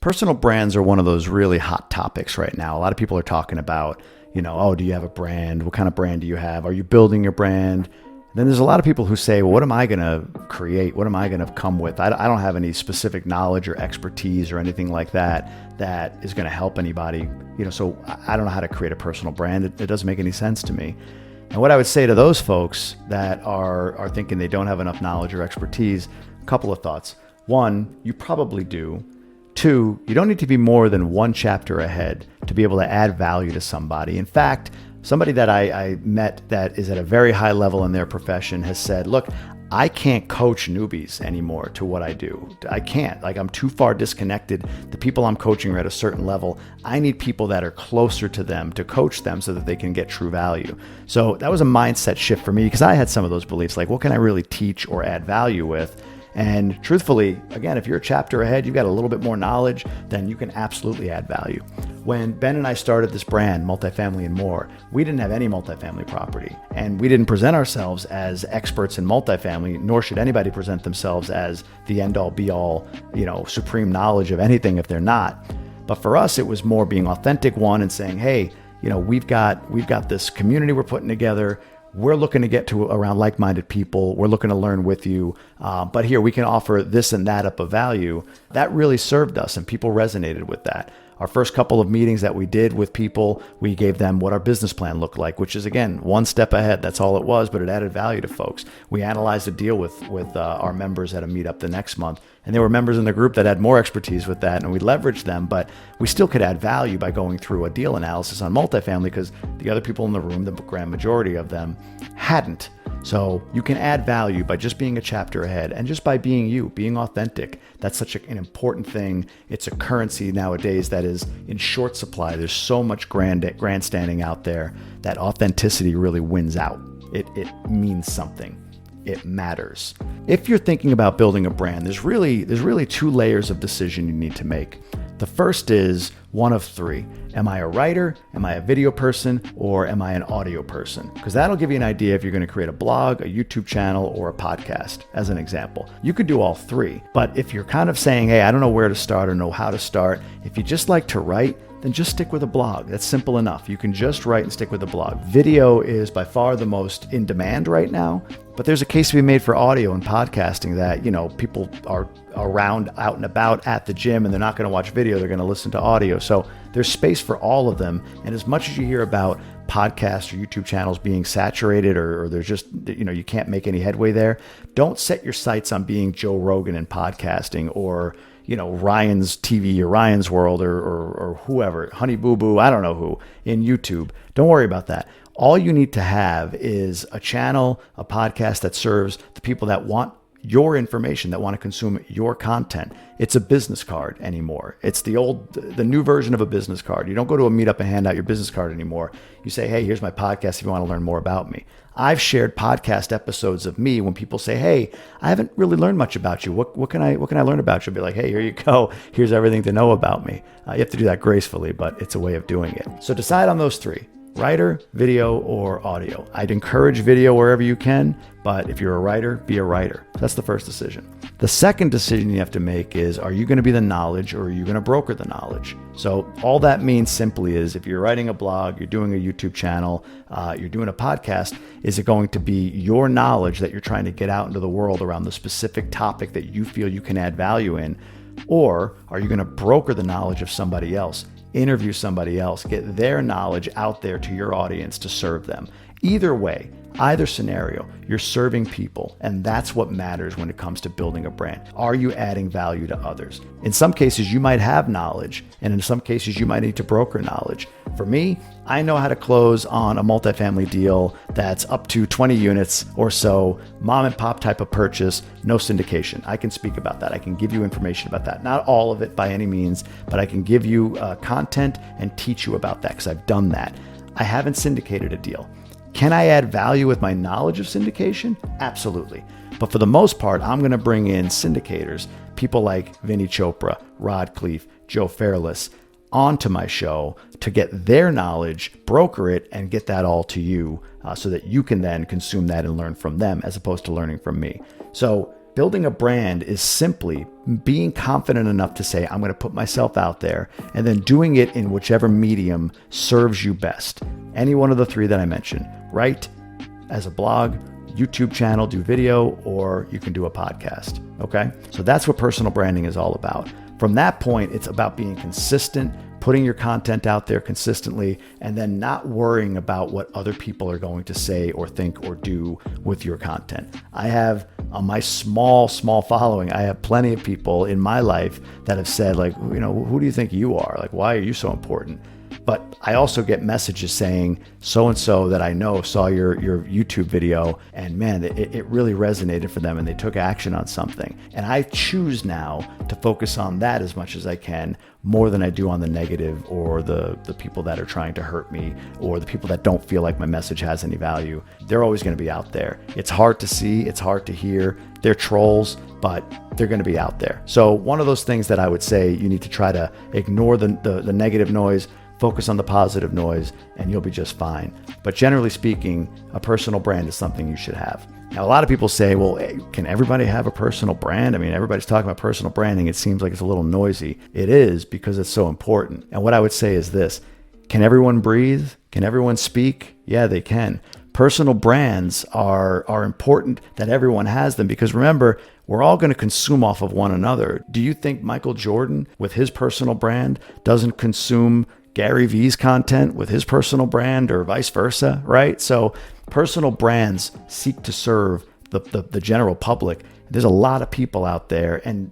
Personal brands are one of those really hot topics right now. A lot of people are talking about, oh, do you have a brand? What kind of brand do you have? Are you building your brand? Then there's a lot of people who say, well, what am I going to create? What am I going to come with? I don't have any specific knowledge or expertise or anything like that is going to help anybody. So I don't know how to create a personal brand. It doesn't make any sense to me. And what I would say to those folks that are thinking they don't have enough knowledge or expertise, a couple of thoughts. One, you probably do. Two, you don't need to be more than one chapter ahead to be able to add value to somebody. In fact, somebody that I met that is at a very high level in their profession has said, look, I can't coach newbies anymore to what I do. I can't. I'm too far disconnected. The people I'm coaching are at a certain level. I need people that are closer to them to coach them so that they can get true value. So that was a mindset shift for me because I had some of those beliefs, like what can I really teach or add value with? And truthfully, again, if you're a chapter ahead, you've got a little bit more knowledge, then you can absolutely add value. When Ben and I started this brand, Multifamily and More, we didn't have any multifamily property, and we didn't present ourselves as experts in multifamily, nor should anybody present themselves as the end-all, be-all, supreme knowledge of anything if they're not. But for us, it was more being authentic, one, and saying, hey, we've got this community we're putting together. We're looking to get to around like-minded people. We're looking to learn with you. But here we can offer this and that up of value. That really served us, and people resonated with that. Our first couple of meetings that we did with people, we gave them what our business plan looked like, which is, again, one step ahead. That's all it was, but it added value to folks. We analyzed a deal with our members at a meetup the next month, and there were members in the group that had more expertise with that, and we leveraged them, but we still could add value by going through a deal analysis on multifamily because the other people in the room, the grand majority of them, hadn't. So you can add value by just being a chapter ahead and just by being you, being authentic. That's such an important thing. It's a currency nowadays that is in short supply. There's so much grandstanding out there that authenticity really wins out. It means something. It matters. If you're thinking about building a brand, there's really two layers of decision you need to make. The first is one of three. Am I a writer? Am I a video person? Or am I an audio person? Because that'll give you an idea if you're going to create a blog, a YouTube channel, or a podcast, as an example. You could do all three. But if you're kind of saying, hey, I don't know where to start or know how to start, if you just like to write, then just stick with a blog. That's simple enough. You can just write and stick with a blog. Video is by far the most in demand right now, but there's a case to be made for audio and podcasting that, people are around out and about at the gym and they're not going to watch video, they're going to listen to audio. So there's space for all of them. And as much as you hear about podcasts or YouTube channels being saturated or there's just, you can't make any headway there, don't set your sights on being Joe Rogan in podcasting or Ryan's TV or Ryan's World or whoever, Honey Boo Boo, I don't know who, in YouTube. Don't worry about that. All you need to have is a channel, a podcast that serves the people that want your information, that want to consume your content. It's a business card anymore. It's the new version of a business card. You don't go to a meetup and hand out your business card anymore. You say, hey, here's my podcast if you want to learn more about me. I've shared podcast episodes of me when people say, hey, I haven't really learned much about you. What can I learn about you? I'll be like, hey, here you go. Here's everything to know about me. You have to do that gracefully, but it's a way of doing it. So decide on those three. Writer, video, or audio. I'd encourage video wherever you can, but if you're a writer, be a writer. That's the first decision. The second decision you have to make is, are you going to be the knowledge or are you going to broker the knowledge? So all that means simply is if you're writing a blog, you're doing a YouTube channel, you're doing a podcast, is it going to be your knowledge that you're trying to get out into the world around the specific topic that you feel you can add value in? Or are you going to broker the knowledge of somebody else? Interview somebody else, get their knowledge out there to your audience to serve them. Either way, either scenario, you're serving people, and that's what matters when it comes to building a brand. Are you adding value to others? In some cases, you might have knowledge, and in some cases, you might need to broker knowledge. For me, I know how to close on a multifamily deal that's up to 20 units or so, mom and pop type of purchase, no syndication. I can speak about that. I can give you information about that. Not all of it by any means, but I can give you content and teach you about that because I've done that. I haven't syndicated a deal. Can I add value with my knowledge of syndication? Absolutely. But for the most part, I'm going to bring in syndicators, people like Vinny Chopra, Rod Cleef, Joe Fairless, onto my show to get their knowledge, broker it, and get that all to you so that you can then consume that and learn from them as opposed to learning from me. So Building a brand is simply being confident enough to say, I'm going to put myself out there, and then doing it in whichever medium serves you best. Any one of the three that I mentioned. Write as a blog, YouTube channel, do video, or you can do a podcast. Okay? So that's what personal branding is all about. From that point, it's about being consistent, putting your content out there consistently, and then not worrying about what other people are going to say or think or do with your content. I have, on my small following, I have plenty of people in my life that have said, like, you know, who do you think you are? Like, why are you so important? But I also get messages saying, so-and-so that I know saw your YouTube video, and man, it really resonated for them and they took action on something. And I choose now to focus on that as much as I can, more than I do on the negative or the people that are trying to hurt me or the people that don't feel like my message has any value. They're always going to be out there. It's hard to see, it's hard to hear. They're trolls, but they're going to be out there. So one of those things that I would say, you need to try to ignore the negative noise, focus on the positive noise, and you'll be just fine. But generally speaking, a personal brand is something you should have. Now, a lot of people say, well, can everybody have a personal brand? I mean, everybody's talking about personal branding. It seems like it's a little noisy. It is, because it's so important. And what I would say is this: can everyone breathe? Can everyone speak? Yeah, they can. Personal brands are important that everyone has them, because remember, we're all going to consume off of one another. Do you think Michael Jordan, with his personal brand, doesn't consume Gary Vee's content with his personal brand, or vice versa, right? So personal brands seek to serve the general public. There's a lot of people out there, and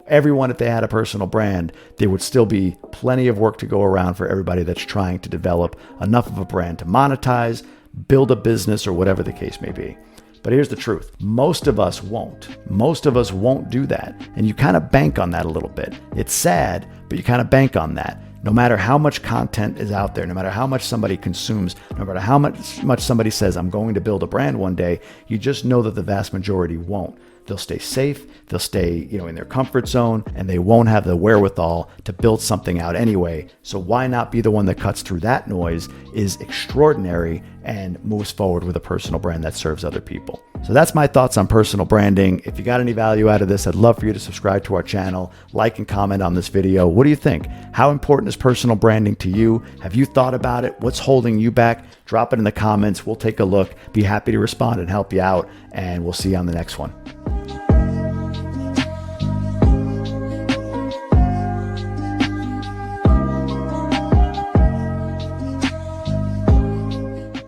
everyone, if they had a personal brand, there would still be plenty of work to go around for everybody that's trying to develop enough of a brand to monetize, build a business, or whatever the case may be. But here's the truth. Most of us won't. Most of us won't do that. And you kind of bank on that a little bit. It's sad, but you kind of bank on that. No matter how much content is out there, no matter how much somebody consumes, no matter how much somebody says, I'm going to build a brand one day, you just know that the vast majority won't. They'll stay safe, they'll stay, in their comfort zone, and they won't have the wherewithal to build something out anyway. So why not be the one that cuts through that noise, is extraordinary, and moves forward with a personal brand that serves other people. So that's my thoughts on personal branding. If you got any value out of this, I'd love for you to subscribe to our channel, like and comment on this video. What do you think? How important is personal branding to you? Have you thought about it? What's holding you back? Drop it in the comments. We'll take a look. Be happy to respond and help you out, and we'll see you on the next one.